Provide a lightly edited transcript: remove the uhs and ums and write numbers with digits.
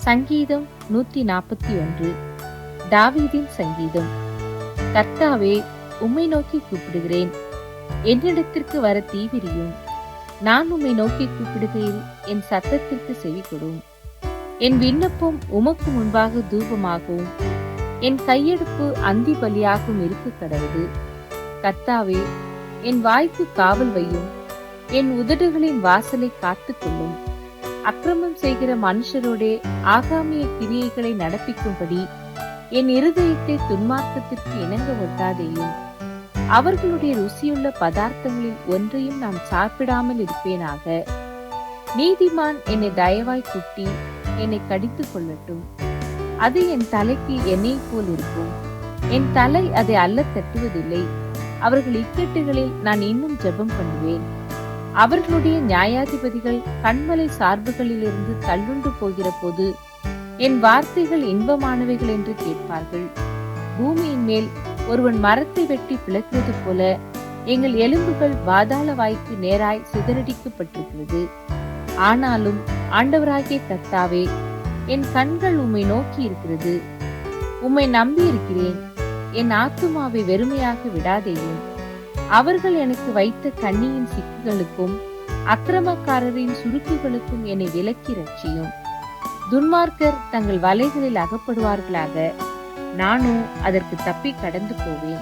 சங்கீதம் 141. தாவீதின் சங்கீதம். கர்த்தாவே, உம்மை நோக்கி கூப்பிடுகிறேன், என்னிடத்திற்கு வர தீவிரியும். நான் உம்மை நோக்கி கூப்பிடுகையில் என் சத்தத்திற்கு செவி கொடும். என் விண்ணப்பம் உமக்கு முன்பாக தூபமாகவும் என் கையெடுப்பு அந்தி பலியாகவும் இருக்க கடவுது. கர்த்தாவே, என் வாய்க்கு காவல் வையும், என் உதடுகளின் வாசலை காத்துக்கொள்ளும். அக்கிரமம் செய்கிற மனுஷரோடே ஆகாமிய கிரியைகளை நடப்பிக்கும்படி என் இருதயத்தை துன்மார்க்கத்திற்கு இணங்க ஒட்டாதேயும். அவர்களுடைய ருசியுள்ள பதார்த்தங்களில் ஒன்றையும் நான் சாப்பிடாமல் இருப்பேனாக. நீதிமான் என்னை தயவாய் குட்டி என்னை கடித்துக் கொள்ளட்டும். அது என் தலைக்கு எண்ணெய் போல் இருக்கும், என் தலை அதை அல்ல தட்டுவதில்லை. அவர்கள் இக்கட்டுகளில் நான் இன்னும் ஜெபம் பண்ணுவேன். அவர்களுடைய நியாயாதிபதிகள் கண்மலை சார்புகளிலிருந்து தள்ளுண்டு போகிற போது என் வார்த்தைகள் இன்பமானவைகள் என்று கேட்பார்கள். பூமியின் மேல் ஒருவன் மரத்தை வெட்டி பிளக்கிறது போல எங்கள் எலும்புகள் பாதாள வாய்க்கு நேராய் சிதறடிக்கப்பட்டிருக்கிறது. ஆனாலும் ஆண்டவராகிய கர்த்தாவே, என் கண்கள் உம்மை நோக்கி இருக்கிறது. உம்மை நம்பி இருக்கிறேன். என் ஆத்துமாவை வெறுமையாக விடாதேயும். அவர்கள் எனக்கு வைத்த கண்ணியின் சிக்குகளுக்கும் அக்கிரமக்காரரின் சுருக்குகளுக்கும் என்னை விலக்கி ரட்சியும். துன்மார்க்கர் தங்கள் வலைகளில் அகப்படுவார்களாக, நானோ அதற்கு தப்பி கடந்து போவேன்.